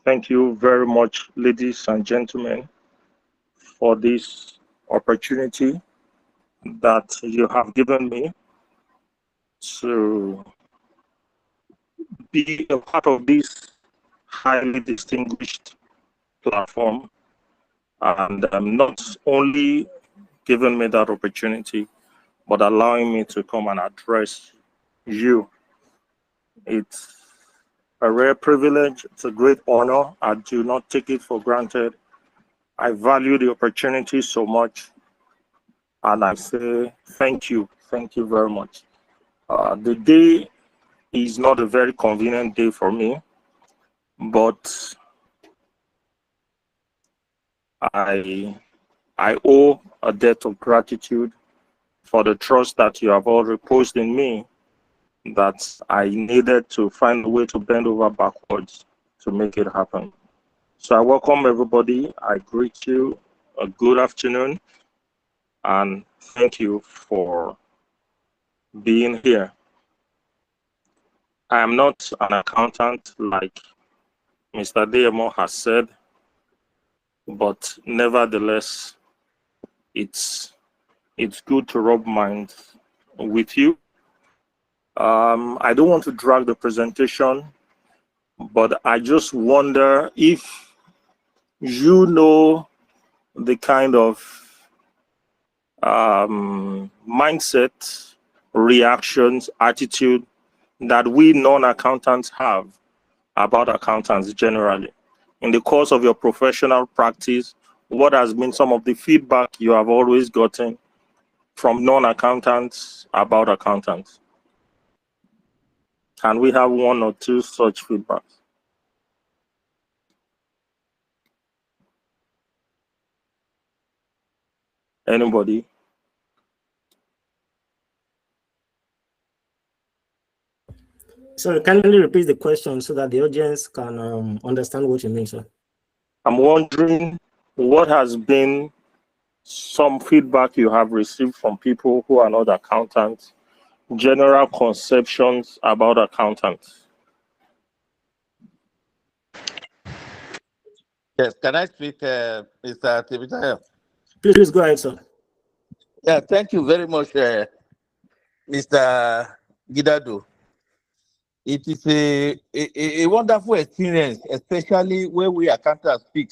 Thank you very much, ladies and gentlemen, for this opportunity that you have given me to be a part of this highly distinguished platform. And not only giving me that opportunity, but allowing me to come and address you. It's a rare privilege. It's a great honor. I do not take it for granted. I value the opportunity so much. And I say thank you. Thank you very much. The day is not a very convenient day for me, but I owe a debt of gratitude for the trust that you have all reposed in me, that I needed to find a way to bend over backwards to make it happen. So I welcome everybody. I greet you a good afternoon, and thank you for being here. I am not an accountant like Mr. Deyemo has said, but nevertheless, it's good to rub minds with you. I don't want to drag the presentation, but I just wonder if you know the kind of mindset, reactions, attitude that we non-accountants have about accountants generally. In the course of your professional practice, what has been some of the feedback you have always gotten from non-accountants about accountants? Can we have one or two such feedbacks? Anybody? Sorry, kindly repeat the question so that the audience can understand what you mean, sir. I'm wondering what has been some feedback you have received from people who are not accountants, general conceptions about accountants. Yes, can I speak, Mr. Tibitaya? Please go ahead, sir. Yeah, thank you very much, Mr. Gidado. It is a wonderful experience, especially when we accountants speak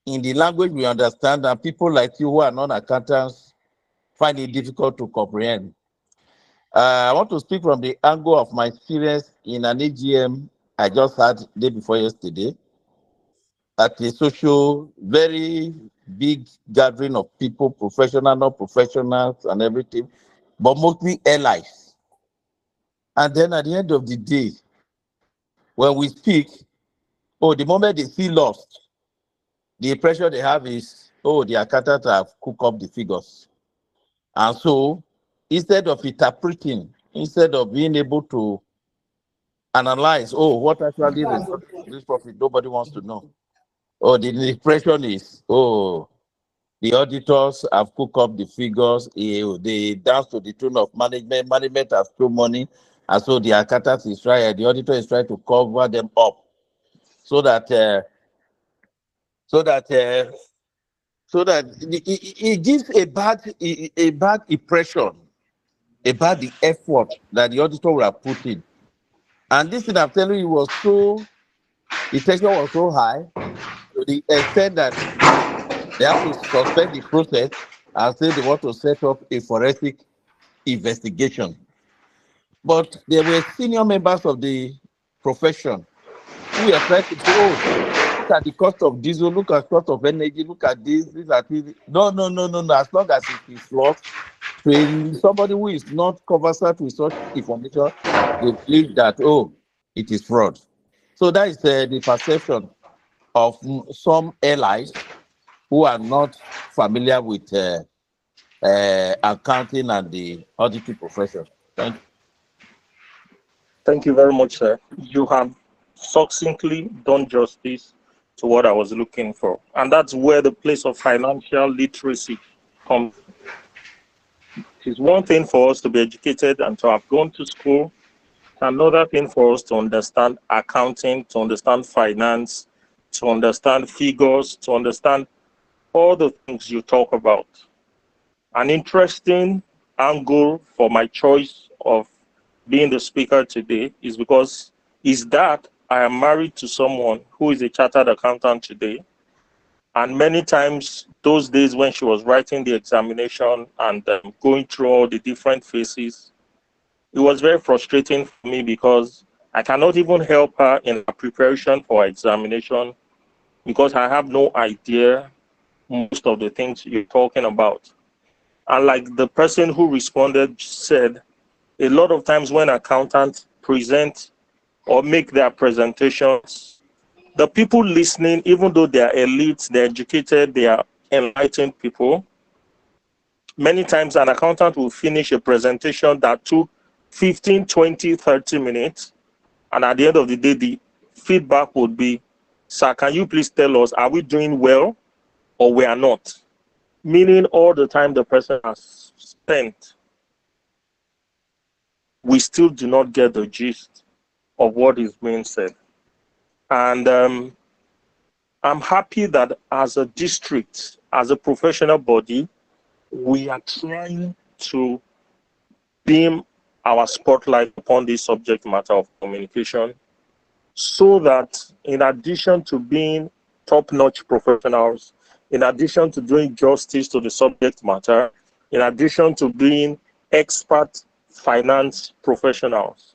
in the language we understand, and people like you who are non-accountants find it difficult to comprehend. I want to speak from the angle of my experience in an AGM I just had day before yesterday at a social, very big gathering of people, professional, non-professionals, and everything, but mostly allies. And then at the end of the day, when we speak, the moment they feel lost, the impression they have is, the accountants have cooked up the figures. And so, instead of interpreting, instead of being able to analyze, what actually resulted in this profit, nobody wants to know. The impression is, the auditors have cooked up the figures, they dance to the tune of management has thrown money, and so the accountant is trying, the auditor is trying to cover them up so that it gives a bad impression about the effort that the auditor will have put in. And this thing I'm telling you the tension was so high to the extent that they have to suspend the process and say they want to set up a forensic investigation. But there were senior members of the profession who were trying to say, look at the cost of diesel, look at the cost of energy, look at this, No. As long as it is lost, somebody who is not conversant with such information, they believe that, it is fraud. So that is the perception of some allies who are not familiar with accounting and the auditing profession. Thank you. Thank you very much, sir. You have succinctly done justice to what I was looking for. And that's where the place of financial literacy comes. It's one thing for us to be educated and to have gone to school Another thing for us to understand accounting, to understand finance, to understand figures, to understand all the things you talk about. An interesting angle for my choice of being the speaker today is because I am married to someone who is a chartered accountant today. And many times, those days when she was writing the examination and going through all the different phases, it was very frustrating for me because I cannot even help her in her preparation for her examination because I have no idea most of the things you're talking about. And like the person who responded said, a lot of times when accountants present or make their presentations, the people listening, even though they are elites, they're educated, they are enlightened people, many times an accountant will finish a presentation that took 15, 20, 30 minutes. And at the end of the day, the feedback would be, sir, can you please tell us, are we doing well or we are not? Meaning all the time the person has spent, we still do not get the gist of what is being said. And I'm happy that as a district, as a professional body, we are trying to beam our spotlight upon this subject matter of communication so that in addition to being top-notch professionals, in addition to doing justice to the subject matter, in addition to being expert finance professionals,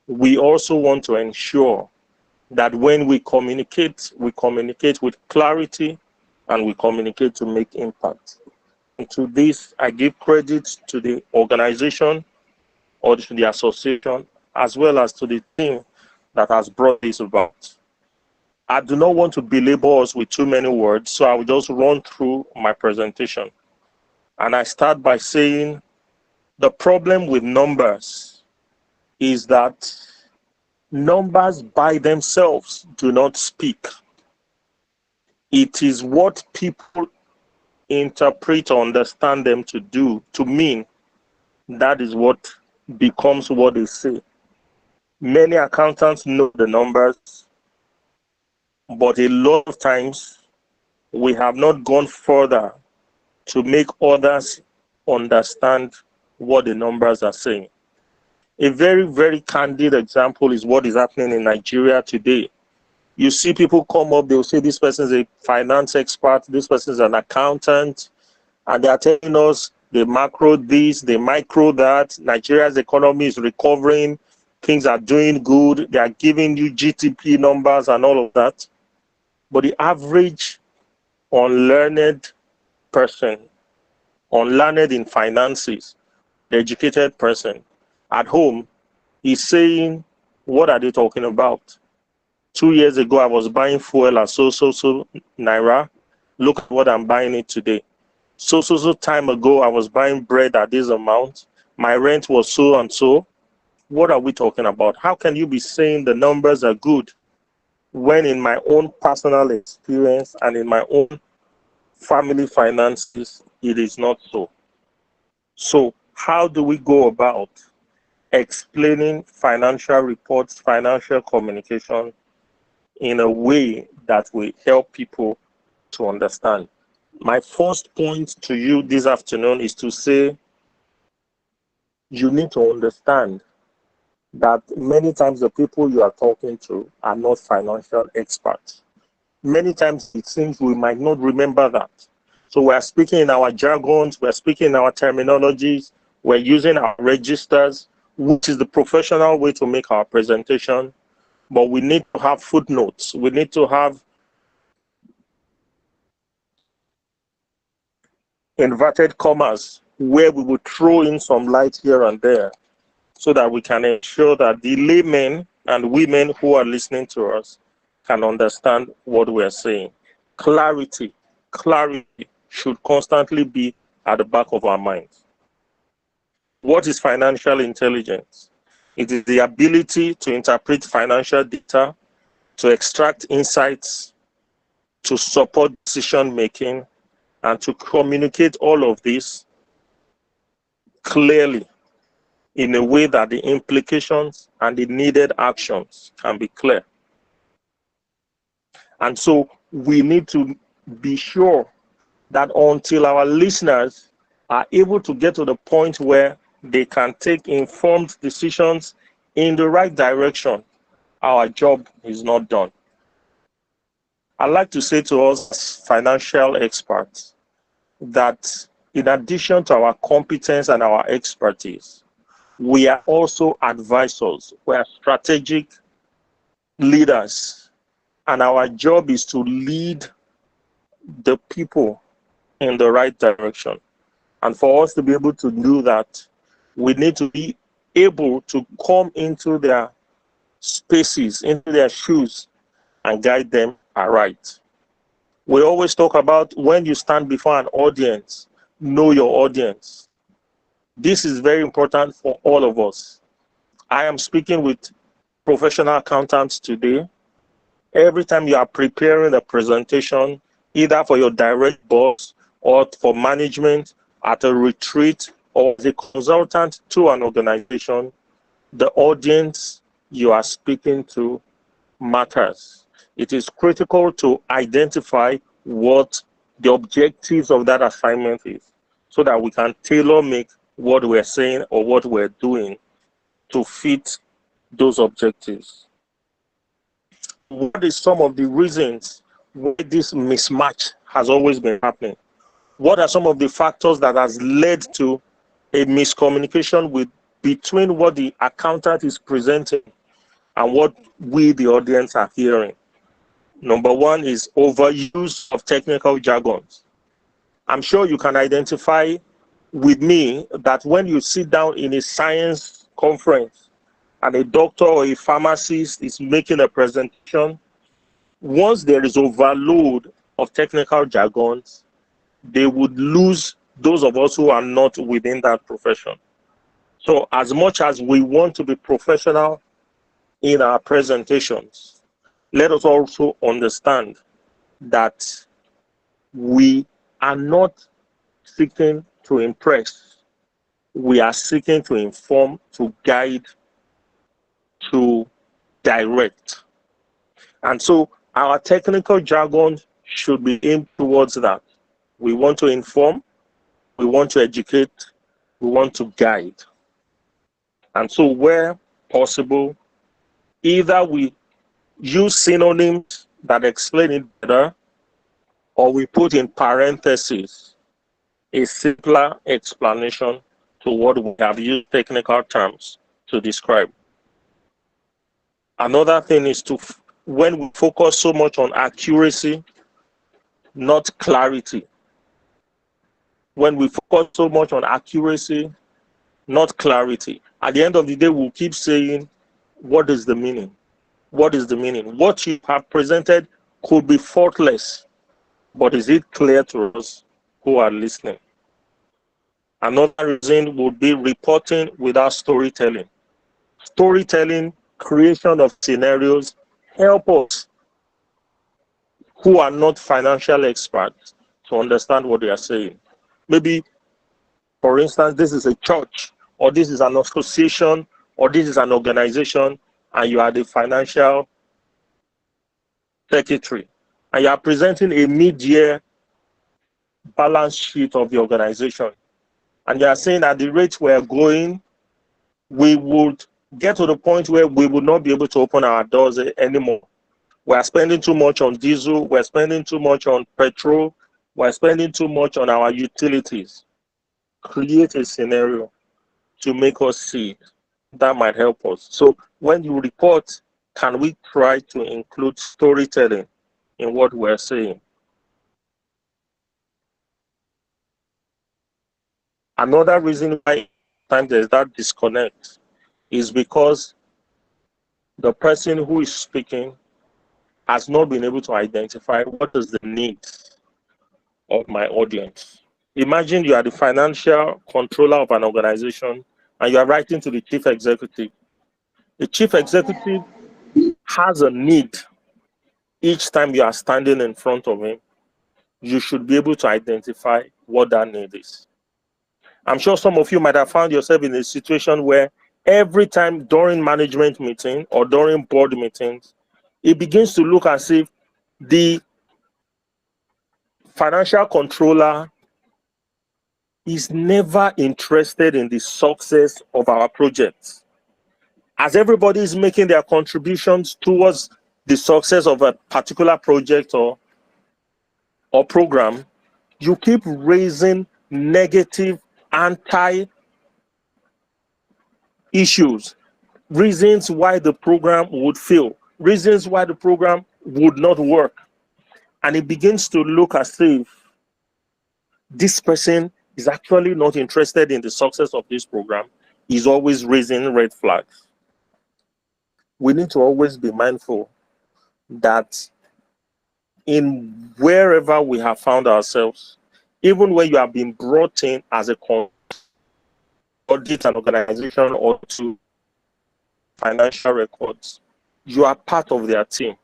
we also want to ensure that when we communicate with clarity and we communicate to make impact. And to this, I give credit to the organization or to the association, as well as to the team that has brought this about. I do not want to belabor us with too many words, so I will just run through my presentation. And I start by saying the problem with numbers is that numbers by themselves do not speak. It is what people interpret or understand them to do, to mean, that is what becomes what they say. Many accountants know the numbers, but a lot of times we have not gone further to make others understand what the numbers are saying. A very, very candid example is what is happening in Nigeria today. You see people come up, they'll say this person is a finance expert, this person is an accountant, and they are telling us they macro this, they micro that, Nigeria's economy is recovering, things are doing good, they are giving you GDP numbers and all of that. But the average unlearned person, unlearned in finances, the educated person at home is saying, what are they talking about? 2 years ago, I was buying fuel at so naira. Look at what I'm buying it today. So time ago, I was buying bread at this amount. My rent was so and so. What are we talking about? How can you be saying the numbers are good when in my own personal experience and in my own family finances, it is not so? So how do we go about explaining financial reports, financial communication in a way that will help people to understand? My first point to you this afternoon is to say you need to understand that many times the people you are talking to are not financial experts. Many times it seems we might not remember that. So we're speaking in our jargons, we're speaking in our terminologies, we're using our registers, which is the professional way to make our presentation. But we need to have footnotes. We need to have inverted commas where we will throw in some light here and there so that we can ensure that the laymen and women who are listening to us can understand what we're saying. Clarity should constantly be at the back of our minds. What is financial intelligence? It is the ability to interpret financial data, to extract insights, to support decision making, and to communicate all of this clearly in a way that the implications and the needed actions can be clear. And so we need to be sure that until our listeners are able to get to the point where they can take informed decisions in the right direction, our job is not done. I'd like to say to us financial experts that in addition to our competence and our expertise, we are also advisors. We are strategic leaders, and our job is to lead the people in the right direction. And for us to be able to do that, we need to be able to come into their spaces, into their shoes, and guide them aright. We always talk about when you stand before an audience, know your audience. This is very important for all of us. I am speaking with professional accountants today. Every time you are preparing a presentation, either for your direct boss or for management at a retreat or as a consultant to an organization, the audience you are speaking to matters. It is critical to identify what the objectives of that assignment is so that we can tailor make what we're saying or what we're doing to fit those objectives. What is some of the reasons why this mismatch has always been happening? What are some of the factors that has led to a miscommunication between what the accountant is presenting and what we, the audience, are hearing? Number one is overuse of technical jargons. I'm sure you can identify with me that when you sit down in a science conference and a doctor or a pharmacist is making a presentation, once there is overload of technical jargons, they would lose those of us who are not within that profession. So as much as we want to be professional in our presentations, let us also understand that we are not seeking to impress. We are seeking to inform, to guide, to direct. And so our technical jargon should be aimed towards that. We want to inform, we want to educate, we want to guide. And so where possible, either we use synonyms that explain it better, or we put in parentheses a simpler explanation to what we have used technical terms to describe. Another thing is when we focus so much on accuracy, not clarity. When we focus so much on accuracy, not clarity, at the end of the day, we'll keep saying, what is the meaning? What is the meaning? What you have presented could be faultless, but is it clear to us who are listening? Another reason would be reporting without storytelling. Storytelling, creation of scenarios, help us who are not financial experts to understand what they are saying. Maybe, for instance, this is a church, or this is an association, or this is an organization, and you are the financial secretary, and you are presenting a mid-year balance sheet of the organization, and you are saying at the rate we're going, we would get to the point where we would not be able to open our doors anymore. We're spending too much on diesel, we're spending too much on petrol, we're spending too much on our utilities. Create a scenario to make us see it. That might help us. So when you report, can we try to include storytelling in what we're saying? Another reason why sometimes there's that disconnect is because the person who is speaking has not been able to identify what is the needs of my audience. Imagine you are the financial controller of an organization and you are writing to the chief executive. The chief executive has a need. Each time you are standing in front of him, you should be able to identify what that need is. I'm sure some of you might have found yourself in a situation where every time during management meeting or during board meetings, it begins to look as if the financial controller is never interested in the success of our projects. As everybody is making their contributions towards the success of a particular project or program, you keep raising negative anti-issues, reasons why the program would fail, reasons why the program would not work. And it begins to look as if this person is actually not interested in the success of this program. He's always raising red flags. We need to always be mindful that in wherever we have found ourselves, even when you have been brought in as a audit an organization or to financial records, you are part of their team.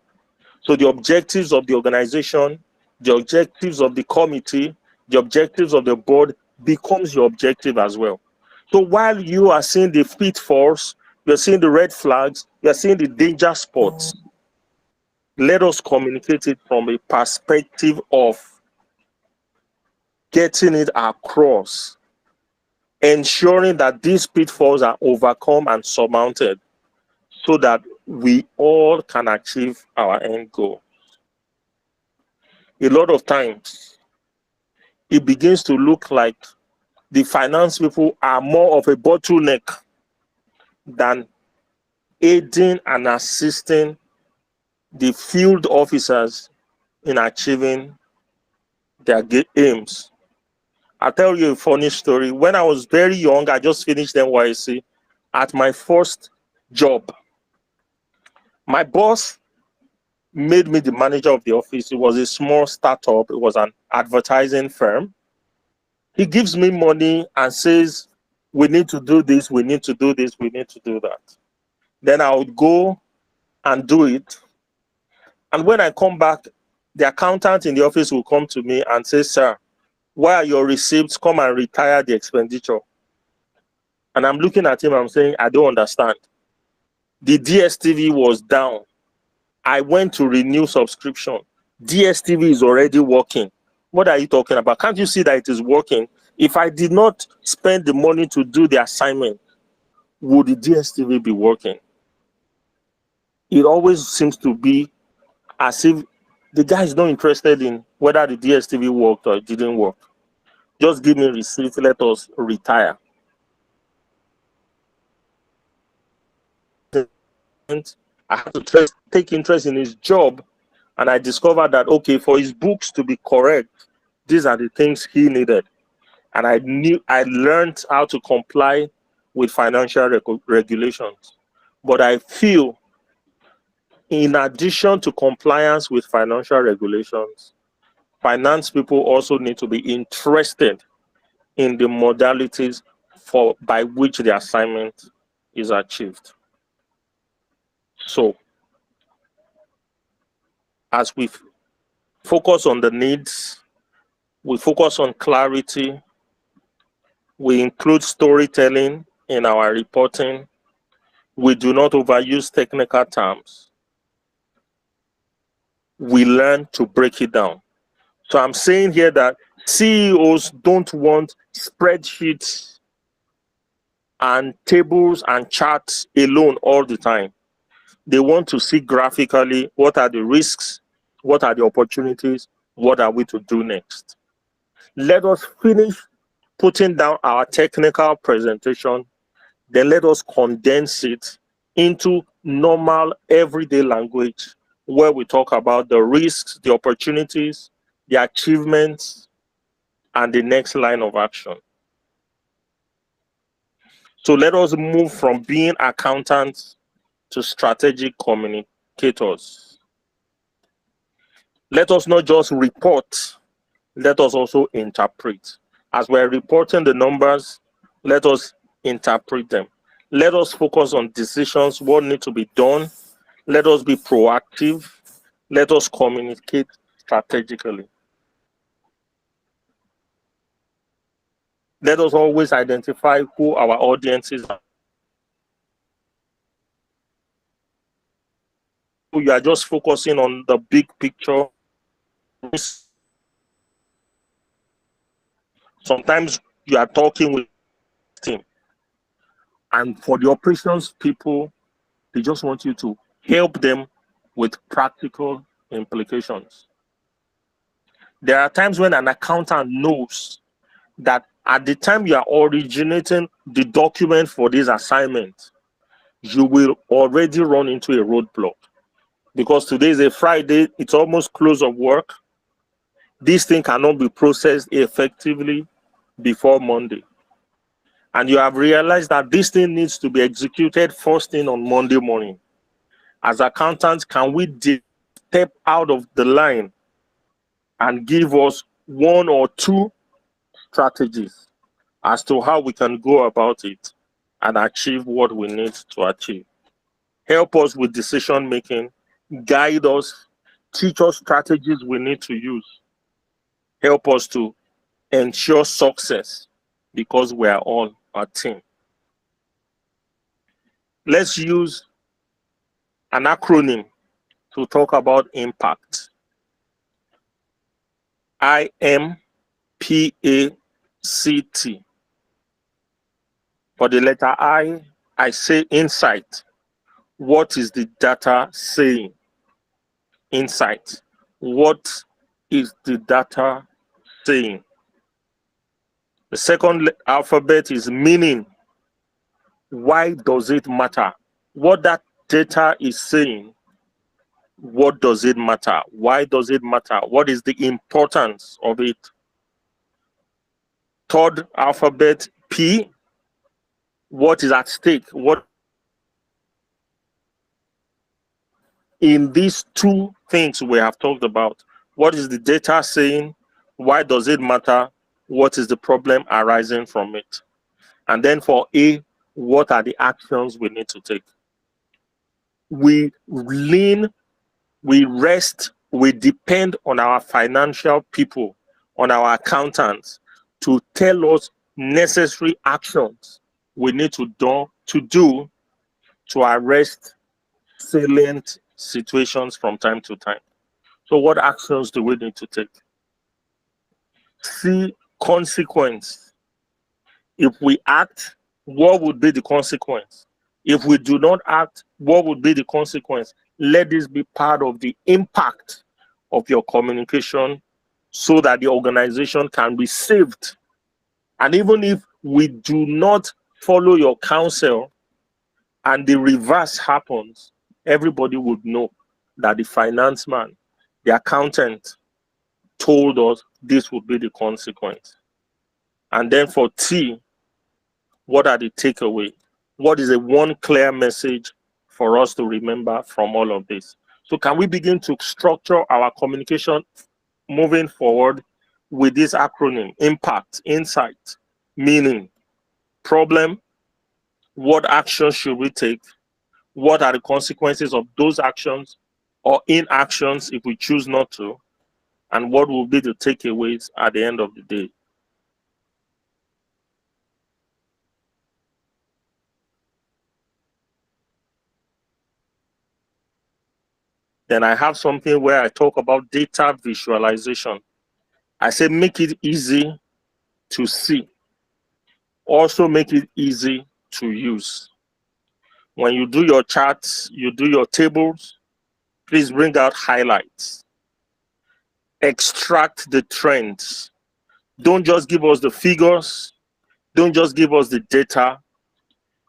So the objectives of the organization, the objectives of the committee, the objectives of the board becomes your objective as well. So while you are seeing the pitfalls, you're seeing the red flags, you're seeing the danger spots, let us communicate it from a perspective of getting it across, ensuring that these pitfalls are overcome and surmounted so that we all can achieve our end goal. A lot of times, it begins to look like the finance people are more of a bottleneck than aiding and assisting the field officers in achieving their aims. I'll tell you a funny story. When I was very young, I just finished NYC. At my first job, my boss made me the manager of the office. It was a small startup. It was an advertising firm. He gives me money and says, we need to do this, we need to do this, we need to do that. Then I would go and do it. And when I come back, the accountant in the office will come to me and say, sir, why are your receipts? Come and retire the expenditure. And I'm looking at him, I'm saying, I don't understand. The DSTV was down. I went to renew subscription. DSTV is already working. What are you talking about? Can't you see that it is working? If I did not spend the money to do the assignment, would the DSTV be working? It always seems to be as if the guy is not interested in whether the DSTV worked or it didn't work. Just give me receipt, let us retire. I had to take interest in his job, and I discovered that, okay, for his books to be correct, these are the things he needed. And I learned how to comply with financial regulations. But I feel, in addition to compliance with financial regulations, finance people also need to be interested in the modalities by which the assignment is achieved. So, as we focus on the needs, we focus on clarity, we include storytelling in our reporting, we do not overuse technical terms, we learn to break it down. So I'm saying here that CEOs don't want spreadsheets and tables and charts alone all the time. They want to see graphically what are the risks, what are the opportunities, what are we to do next. Let us finish putting down our technical presentation, then let us condense it into normal everyday language where we talk about the risks, the opportunities, the achievements, and the next line of action. So let us move from being accountants to strategic communicators. Let us not just report, let us also interpret. As we're reporting the numbers, let us interpret them. Let us focus on decisions, what needs to be done. Let us be proactive. Let us communicate strategically. Let us always identify who our audiences are. You are just focusing on the big picture. Sometimes you are talking with team, and for the operations people, they just want you to help them with practical implications. There are times when an accountant knows that at the time you are originating the document for this assignment, you will already run into a roadblock. Because today is a Friday, it's almost close of work. This thing cannot be processed effectively before Monday. And you have realized that this thing needs to be executed first thing on Monday morning. As accountants, can we step out of the line and give us one or two strategies as to how we can go about it and achieve what we need to achieve? Help us with decision making, guide us, teach us strategies we need to use. Help us to ensure success because we are on a team. Let's use an acronym to talk about impact. IMPACT. For the letter I say insight. What is the data saying? Insight. What is the data saying? The second alphabet is meaning. Why does it matter? What that data is saying, what does it matter? Why does it matter? What is the importance of it? Third alphabet, P. What is at stake? What in these two things we have talked about? What is the data saying? Why does it matter? What is the problem arising from it? And then for A, what are the actions we need to take? We lean, we rest, we depend on our financial people, on our accountants to tell us necessary actions we need to do to arrest salient situations from time to time. So what actions do we need to take? See consequence. If we act, what would be the consequence? If we do not act, what would be the consequence? Let this be part of the impact of your communication so that the organization can be saved. And even if we do not follow your counsel and the reverse happens, everybody would know that the finance man, the accountant, told us this would be the consequence. And then for T, what are the takeaways? What is a one clear message for us to remember from all of this? So can we begin to structure our communication moving forward with this acronym? Impact, insight, meaning, problem, what actions should we take? What are the consequences of those actions or inactions if we choose not to? And what will be the takeaways at the end of the day? Then I have something where I talk about data visualization. I say make it easy to see. Also make it easy to use. When you do your charts, you do your tables, please bring out highlights. Extract the trends. Don't just give us the figures. Don't just give us the data.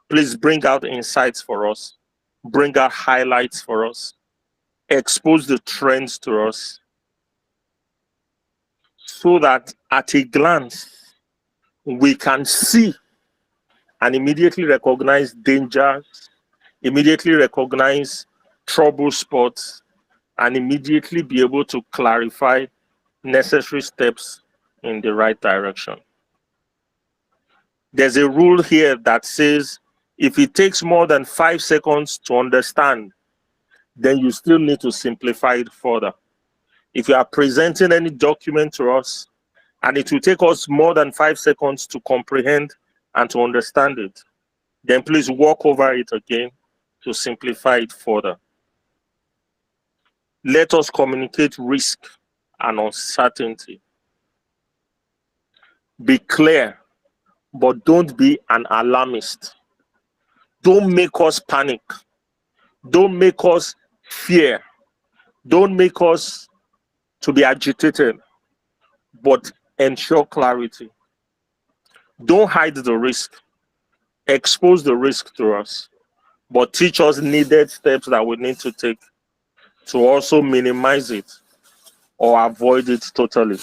Please bring out insights for us. Bring out highlights for us. Expose the trends to us so that at a glance we can see and immediately recognize dangers, immediately recognize trouble spots, and immediately be able to clarify necessary steps in the right direction. There's a rule here that says if it takes more than 5 seconds to understand, then you still need to simplify it further. If you are presenting any document to us and it will take us more than 5 seconds to comprehend and to understand it, then please walk over it again to simplify it further. Let us communicate risk and uncertainty. Be clear, but don't be an alarmist. Don't make us panic. Don't make us fear. Don't make us to be agitated, but ensure clarity. Don't hide the risk. Expose the risk to us, but teach us needed steps that we need to take to also minimize it or avoid it totally.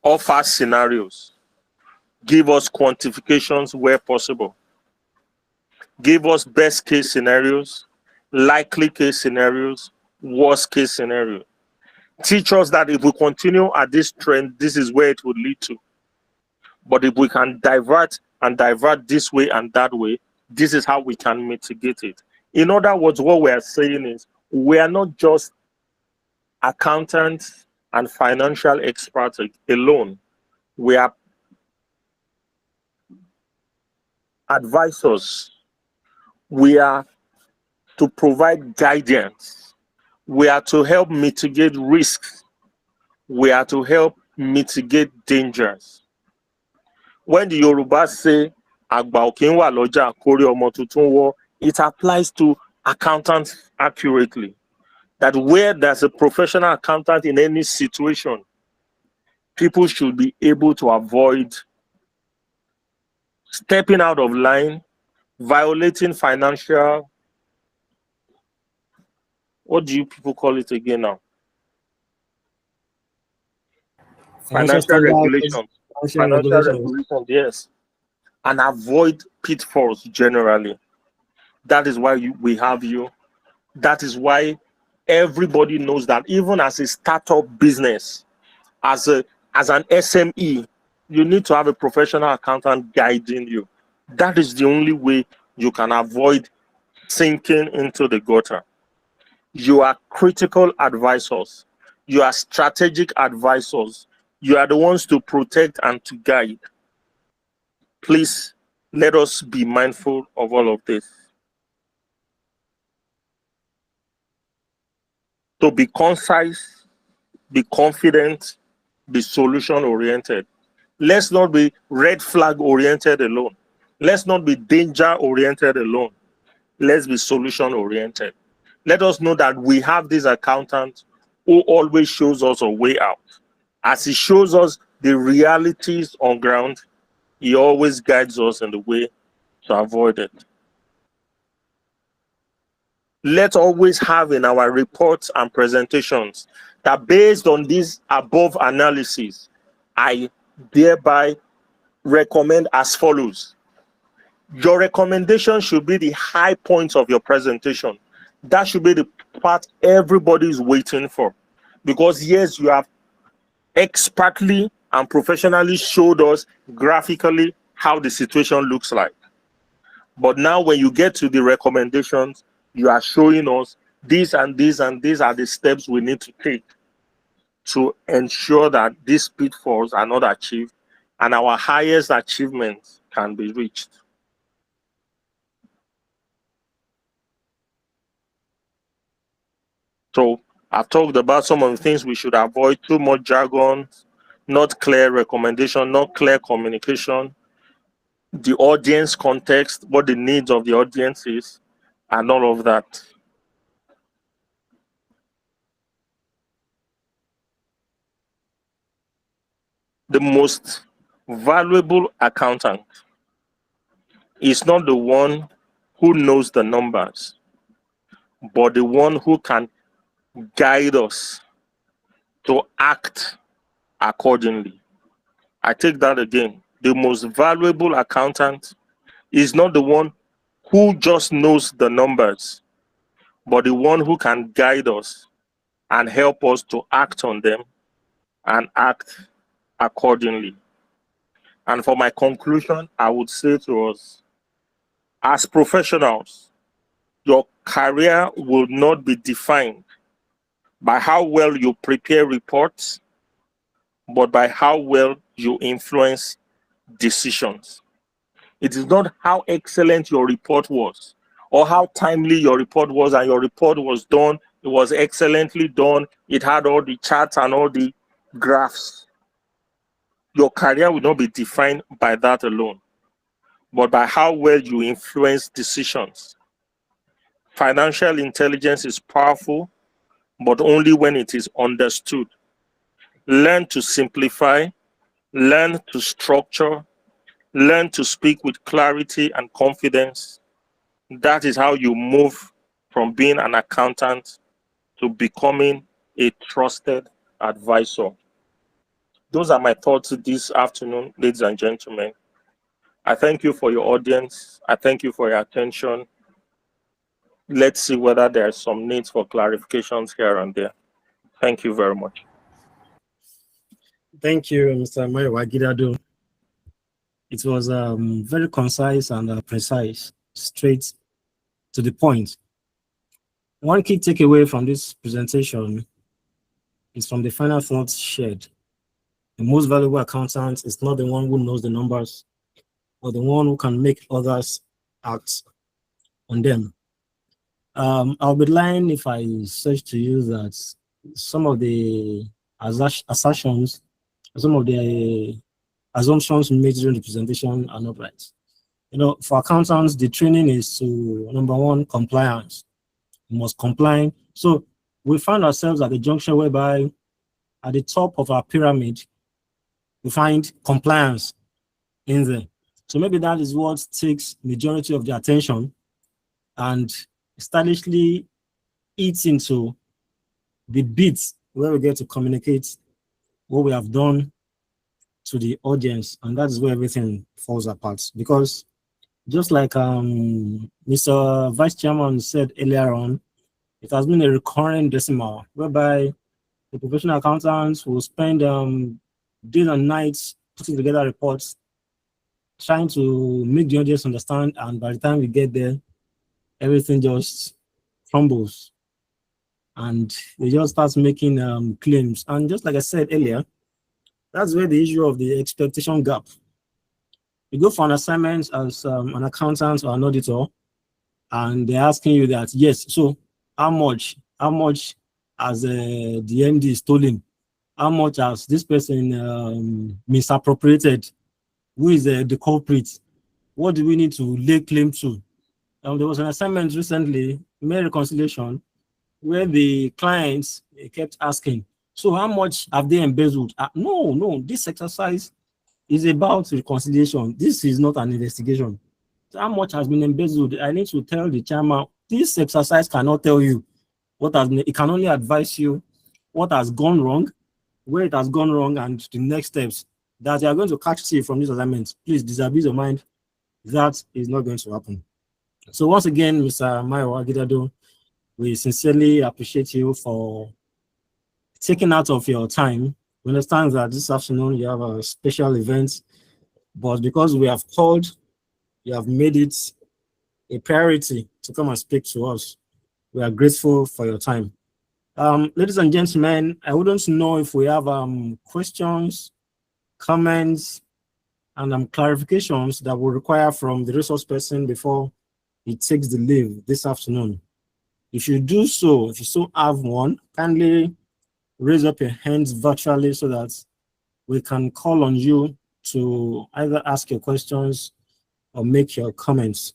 Offer scenarios. Give us quantifications where possible. Give us best case scenarios, likely case scenarios, worst case scenario. Teach us that if we continue at this trend, this is where it would lead to. But if we can divert this way and that way, this is how we can mitigate it. In other words, what we are saying is we are not just accountants and financial experts alone. We are advisors. We are to provide guidance. We are to help mitigate risks. We are to help mitigate dangers. When the Yorubas say, "Agba o kin wa loja, kore omo tuntun wo," it applies to accountants accurately. That where there's a professional accountant in any situation, people should be able to avoid stepping out of line, violating financial, what do you people call it again now? Financial regulations. Financial regulations, yes. And avoid pitfalls generally. That is why we have you. That is why everybody knows that even as a startup business, as an SME, you need to have a professional accountant guiding you. That is the only way you can avoid sinking into the gutter. You are critical advisors. You are strategic advisors. You are the ones to protect and to guide. Please, let us be mindful of all of this. So be concise, be confident, be solution-oriented. Let's not be red flag-oriented alone. Let's not be danger-oriented alone. Let's be solution-oriented. Let us know that we have this accountant who always shows us a way out. As he shows us the realities on ground, he always guides us in the way to avoid it. Let's always have in our reports and presentations that based on this above analysis, I thereby recommend as follows. Your recommendation should be the high point of your presentation. That should be the part everybody is waiting for. Because yes, you have expertly and professionally showed us graphically how the situation looks like. But now when you get to the recommendations, you are showing us these and these and these are the steps we need to take to ensure that these pitfalls are not achieved and our highest achievements can be reached. So I've talked about some of the things we should avoid: too much jargon, not clear recommendation, not clear communication, the audience context, what the needs of the audience is, and all of that. The most valuable accountant is not the one who knows the numbers, but the one who can guide us to act accordingly. I take that again. The most valuable accountant is not the one who just knows the numbers, but the one who can guide us and help us to act on them and act accordingly. And for my conclusion, I would say to us, as professionals, your career will not be defined by how well you prepare reports, but by how well you influence decisions. It is not how excellent your report was or how timely your report was, and your report was done. It was excellently done. It had all the charts and all the graphs. Your career will not be defined by that alone, but by how well you influence decisions. Financial intelligence is powerful, but only when it is understood. Learn to simplify, learn to structure, learn to speak with clarity and confidence. That is how you move from being an accountant to becoming a trusted advisor. Those are my thoughts this afternoon, ladies and gentlemen. I thank you for your audience. I thank you for your attention. Let's see whether there are some needs for clarifications here and there. Thank you very much. Thank you, Mr. Mayowa Gidado. It was very concise and precise, straight to the point. One key takeaway from this presentation is from the final thoughts shared. The most valuable accountant is not the one who knows the numbers, but the one who can make others act on them. I'll be lying if I search to you that some of the assertions, some of the assumptions made during the presentation are not right. You know, for accountants, the training is to, number one, compliance. You must comply. So we find ourselves at the junction whereby at the top of our pyramid, we find compliance in there. So maybe that is what takes majority of the attention and stylishly eats into the bits where we get to communicate what we have done to the audience, and that is where everything falls apart. Because just like Mr. Vice Chairman said earlier on, it has been a recurring decimal whereby the professional accountants will spend days and nights putting together reports, trying to make the audience understand, and by the time we get there, everything just crumbles and they just start making claims. And just like I said earlier, that's where the issue of the expectation gap. You go for an assignment as an accountant or an auditor, and they're asking you that, yes, so how much has the MD stolen? How much has this person misappropriated? Who is the culprit? What do we need to lay claim to? There was an assignment recently, May reconciliation, where the clients kept asking, so how much have they embezzled? No, this exercise is about reconciliation. This is not an investigation. So how much has been embezzled? I need to tell the chairman, this exercise cannot tell you what has been, it can only advise you what has gone wrong, where it has gone wrong, and the next steps that you are going to catch thief from this assignment. Please disabuse your mind. That is not going to happen. So once again, Mr. Mayowa Gidado, we sincerely appreciate you for taking out of your time. We understand that this afternoon you have a special event, but because we have called, you have made it a priority to come and speak to us. We are grateful for your time. Ladies and gentlemen, I wouldn't know if we have questions, comments, and clarifications that will require from the resource person before he takes the leave this afternoon. If you do so, if you still have one, kindly raise up your hands virtually so that we can call on you to either ask your questions or make your comments.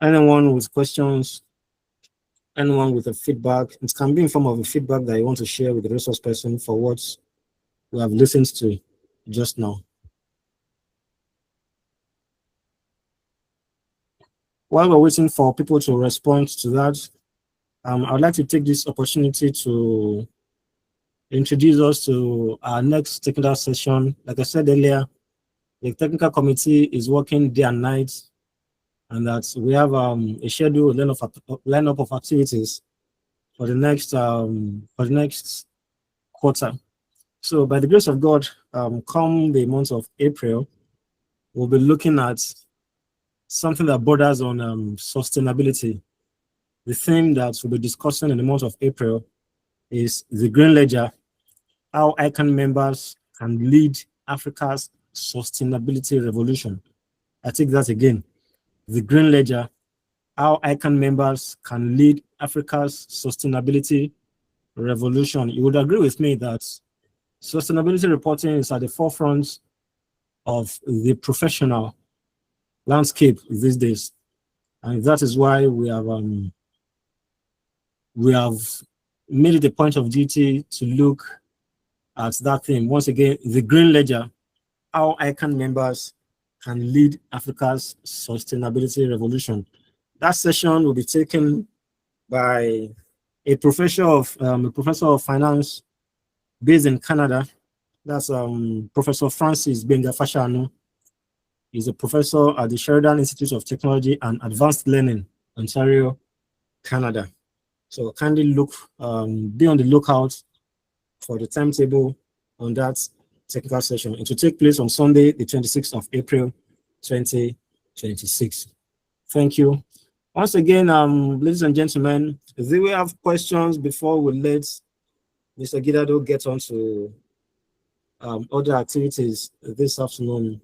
Anyone with questions, anyone with a feedback, it can be in form of a feedback that you want to share with the resource person for what we have listened to just now. While we're waiting for people to respond to that, I would like to take this opportunity to introduce us to our next technical session. Like I said earlier, the technical committee is working day and night, and that we have a schedule, lineup of activities for the next quarter. So by the grace of God, come the month of April, we'll be looking at something that borders on sustainability. The theme that we'll be discussing in the month of April is the Green Ledger how ICAN members can lead Africa's sustainability revolution. I take that again. The Green Ledger, how ICAN members can lead Africa's sustainability revolution. You would agree with me that sustainability reporting is at the forefront of the professional landscape these days. And that is why we have made it a point of duty to look at that theme. Once again, the Green Ledger, how ICAN members can lead Africa's sustainability revolution. That session will be taken by a professor of finance based in Canada. That's Professor Francis Benga-Fashanu. He's a professor at the Sheridan Institute of Technology and Advanced Learning, Ontario, Canada. So kindly be on the lookout for the timetable on that technical session. It will take place on Sunday, the 26th of April, 2026. Thank you. Once again, ladies and gentlemen, do we have questions before we let Mr. Gidado get on to other activities this afternoon?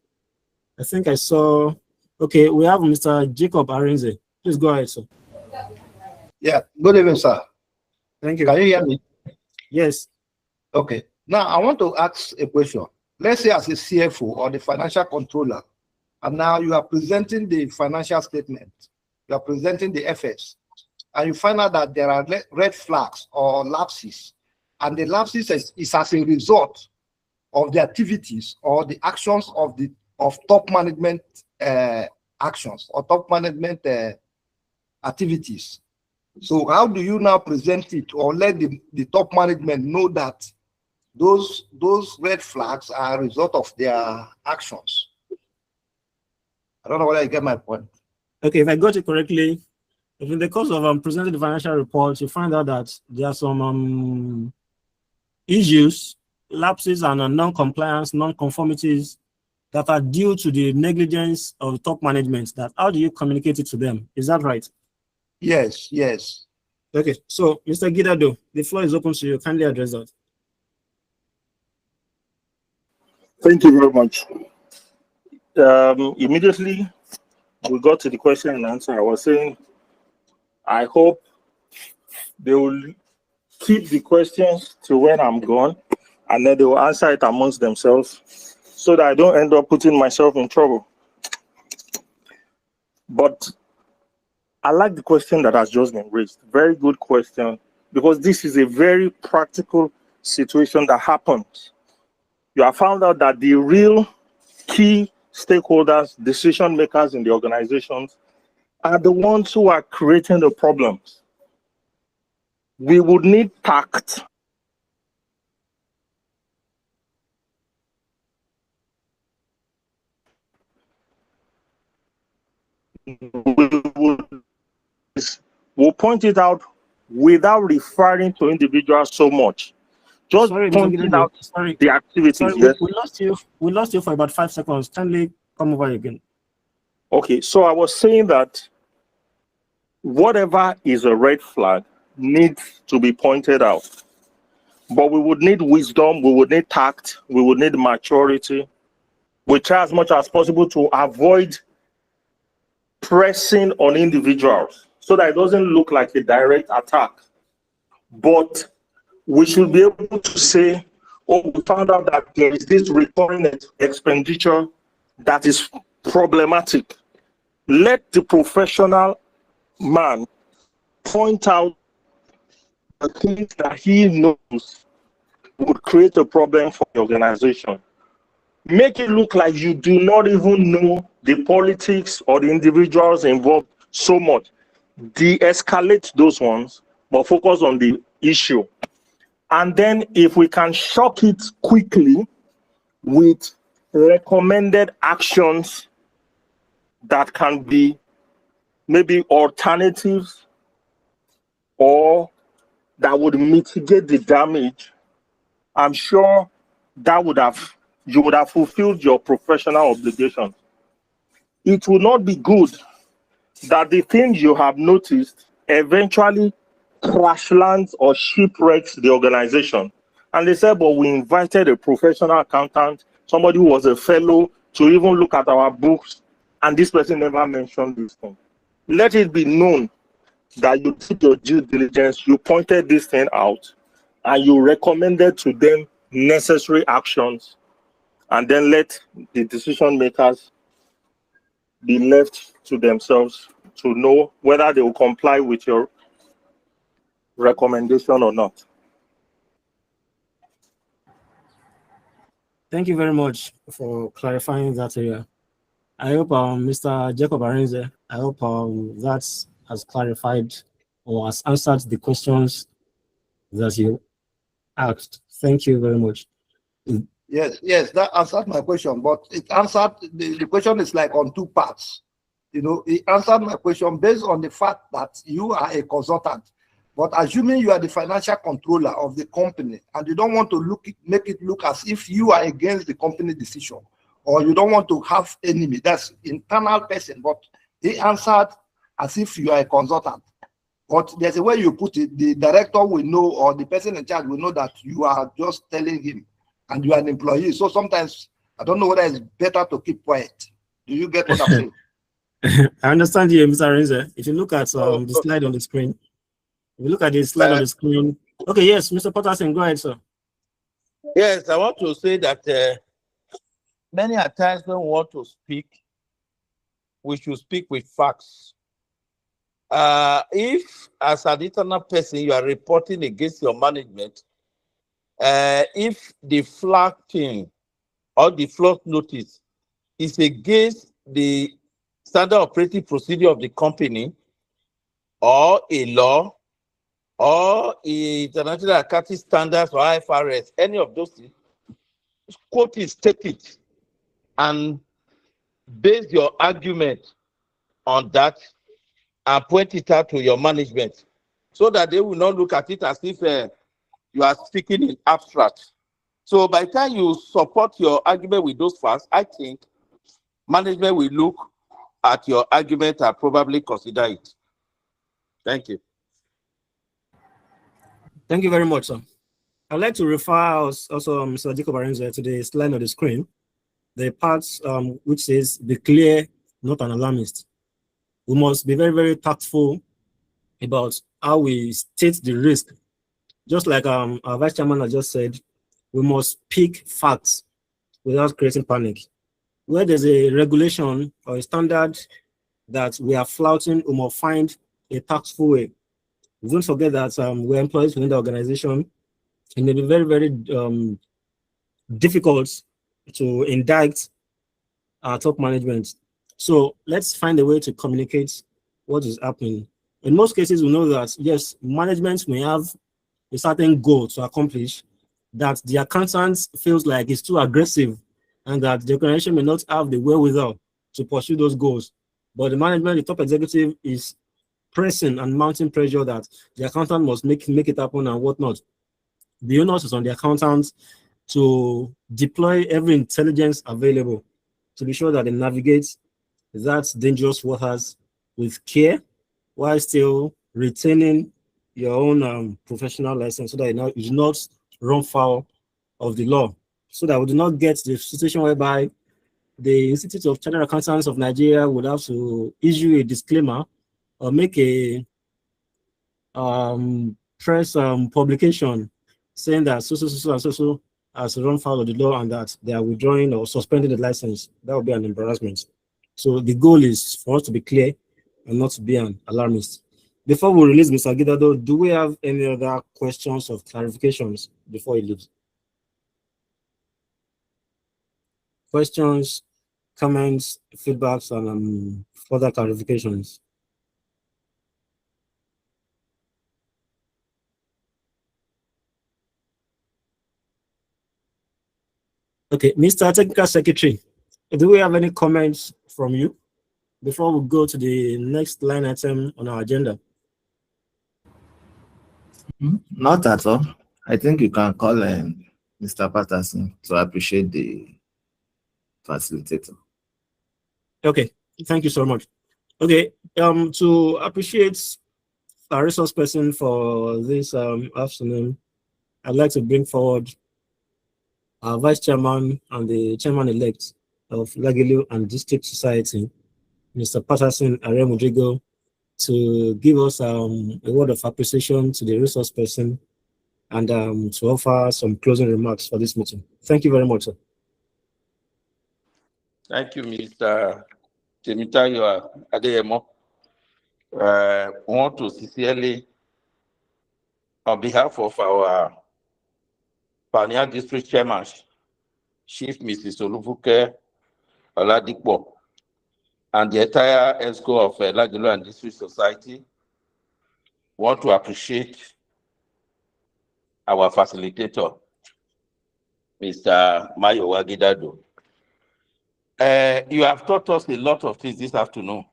I think I saw, okay, we have Mr. Jacob Arinze. Please go ahead, sir. Yeah, good evening, sir. Thank you. Can you hear me? Yes. Okay. Now, I want to ask a question. Let's say as a CFO or the financial controller, and now you are presenting the financial statement, you are presenting the FS, and you find out that there are red flags or lapses, and the lapses is as a result of the activities or the actions of top management actions or top management activities. So how do you now present it or let the top management know that those red flags are a result of their actions? I don't know whether you get my point. Okay, if I got it correctly, if in the course of presenting the financial report, you find out that there are some issues, lapses, and non-compliance, non-conformities that are due to the negligence of top management, that how do you communicate it to them? Is that right? Yes, yes. Okay, so Mr. Gidado, the floor is open to you. Kindly address that. Thank you very much. Immediately we got to the question and answer. I was saying, I hope they will keep the questions to when I'm gone, and then they will answer it amongst themselves so that I don't end up putting myself in trouble. But I like the question that has just been raised. Very good question, because this is a very practical situation that happens. You have found out that the real key stakeholders, decision makers in the organizations, are the ones who are creating the problems. We would need tact. We'll point it out without referring to individuals so much. Just pointing out the activities. Sorry, yes? we lost you. We lost you for about 5 seconds. Kindly come over again. Okay, so I was saying that whatever is a red flag needs to be pointed out. But we would need wisdom, we would need tact, we would need maturity. We try as much as possible to avoid pressing on individuals so that it doesn't look like a direct attack. But we should be able to say, oh, we found out that there is this recurring expenditure that is problematic. Let the professional man point out the things that he knows would create a problem for the organization. Make it look like you do not even know the politics or the individuals involved so much. De-escalate those ones, but focus on the issue. And then if we can shock it quickly with recommended actions that can be maybe alternatives or that would mitigate the damage, I'm sure that you would have fulfilled your professional obligations. It will not be good that the things you have noticed eventually crash lands or shipwrecks the organization. And they said, but we invited a professional accountant, somebody who was a fellow, to even look at our books, and this person never mentioned this thing. Let it be known that you did your due diligence, you pointed this thing out, and you recommended to them necessary actions, and then let the decision makers be left to themselves to know whether they will comply with your recommendation or not. Thank you very much for clarifying that area. I hope Mr. Jacob Arinze, I hope that has clarified or has answered the questions that you asked. Thank you very much. Yes, that answered my question, but it answered, the question is like on two parts. You know, it answered my question based on the fact that you are a consultant, but assuming you are the financial controller of the company and you don't want to make it look as if you are against the company decision, or you don't want to have enemy, that's internal person, but he answered as if you are a consultant. But there's a way you put it, the director will know, or the person in charge will know that you are just telling him and you are an employee. So sometimes, I don't know whether it's better to keep quiet. Do you get what I'm saying? I understand you, Mr. Arinze. If you look at the slide on the screen, if you look at the slide on the screen. Okay, yes, Mr. Patterson, go ahead, sir. Yes, I want to say that many a times when we want to speak, we should speak with facts. If, as an internal person, you are reporting against your management, if the flag thing or the flag notice is against the standard operating procedure of the company, or a law, or international accounting standards or IFRS, any of those things, quote it, state it, and base your argument on that and point it out to your management so that they will not look at it as if you are speaking in abstract. So by the time you support your argument with those facts, I think management will look at your argument and probably consider it. Thank you. Thank you very much, sir. I'd like to refer also Mr. Jacob Arinze to the slide on the screen, the parts which says, be clear, not an alarmist. We must be very, very tactful about how we state the risk. Just like our vice chairman has just said, we must pick facts without creating panic. Where there's a regulation or a standard that we are flouting, we must find a tactful way. Don't forget that we're employees within the organization. It may be very, very difficult to indict our top management. So let's find a way to communicate what is happening. In most cases, we know that, yes, management may have a certain goal to accomplish that the accountant feels like it's too aggressive and that the organization may not have the wherewithal to pursue those goals. But the management, the top executive, is pressing and mounting pressure that the accountant must make it happen and whatnot. The onus is on the accountant to deploy every intelligence available to be sure that they navigate that dangerous waters with care while still retaining your own professional license so that you do not run foul of the law, so that we do not get the situation whereby the Institute of Chartered Accountants of Nigeria would have to issue a disclaimer or make a press publication saying that so has run foul of the law and that they are withdrawing or suspending the license. That would be an embarrassment. So the goal is for us to be clear and not to be an alarmist. Before we release Mr. Gidado, do we have any other questions or clarifications before he leaves? Questions, comments, feedbacks, and further clarifications? Okay, Mr. Technical Secretary, do we have any comments from you before we go to the next line item on our agenda? Not at all. I think you can call Mr. Patterson to appreciate the facilitator. Okay, thank you so much. Okay, to appreciate our resource person for this afternoon, I'd like to bring forward our Vice Chairman and the Chairman-elect of Lagelu and District Society, Mr. Patterson Aremudrigo, to give us a word of appreciation to the resource person and to offer some closing remarks for this meeting. Thank you very much, sir. Thank you, Mr. Temitayo Adeyemo. I want to sincerely, on behalf of our Pioneer District Chairman, Chief Mrs. Olufuke Oladipo, and the entire ESCO of Lagelu and District Society, want to appreciate our facilitator, Mr. Mayowa Gidado. You have taught us a lot of things this afternoon.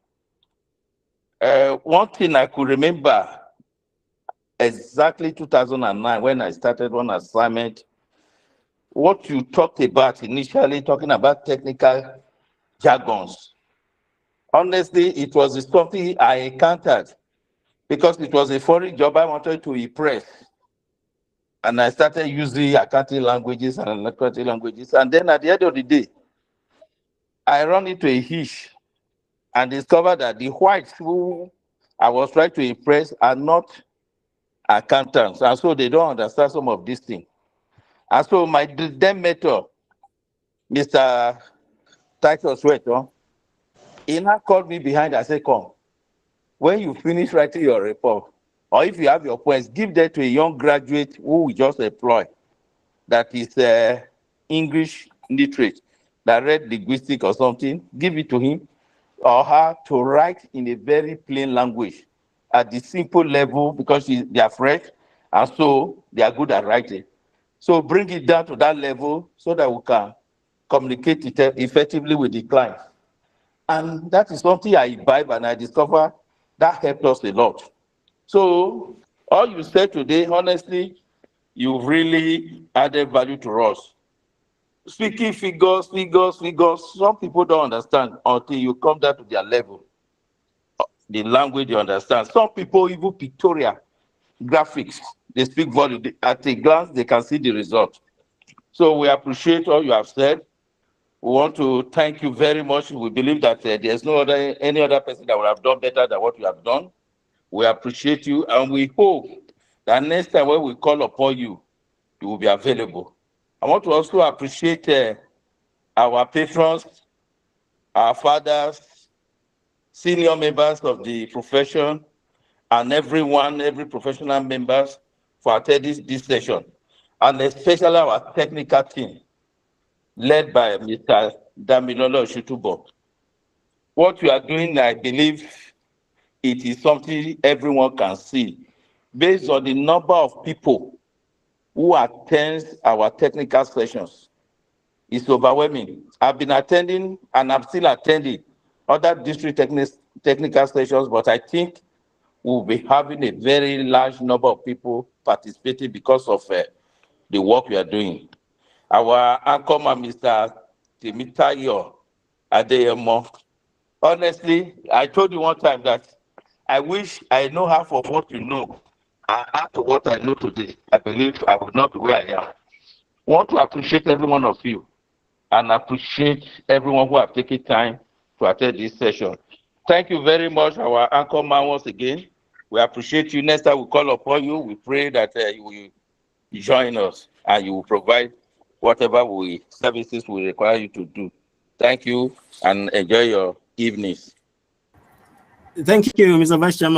One thing I could remember exactly 2009 when I started one assignment, what you talked about initially, talking about technical jargons. Honestly, it was something I encountered because it was a foreign job I wanted to impress. And I started using accounting languages and accounting languages. And then at the end of the day, I ran into a hitch and discovered that the whites who I was trying to impress are not accountants. And so they don't understand some of these things. And so my then mentor, Mr. Titus Weto, he now called me behind and said, come, when you finish writing your report, or if you have your points, give that to a young graduate who we just employ, that is English literate, that read linguistics or something, give it to him or her to write in a very plain language at the simple level because they are fresh and so they are good at writing. So bring it down to that level so that we can communicate it effectively with the client. And that is something I imbibe and I discover that helped us a lot. So all you said today, honestly, you really added value to us. Speaking figures, some people don't understand until you come down to their level. The language you understand. Some people even pictorial, graphics, they speak volume. At a glance, they can see the result. So we appreciate all you have said. We want to thank you very much. We believe that there's no any other person that would have done better than what you have done. We appreciate you, and we hope that next time when we call upon you, you will be available. I want to also appreciate our patrons, our fathers, senior members of the profession, and everyone, every professional members for attending this session, and especially our technical team, led by Mr. Damilolo Shutubo. What you are doing, I believe, it is something everyone can see. Based on the number of people who attend our technical sessions, it's overwhelming. I've been attending and I'm still attending other district technical sessions, but I think we'll be having a very large number of people participating because of the work we are doing. Our anchorman, Mr. Temitayo Adeyemo. Honestly, I told you one time that I wish I know half of what you know. And after what I know today, I believe I would not be where I am. I want to appreciate every one of you and appreciate everyone who have taken time to attend this session. Thank you very much, our anchorman, once again. We appreciate you. Next time we call upon you, we pray that you will join us and you will provide whatever services we require you to do. Thank you and enjoy your evenings. Thank you, Mr. Vice Chairman.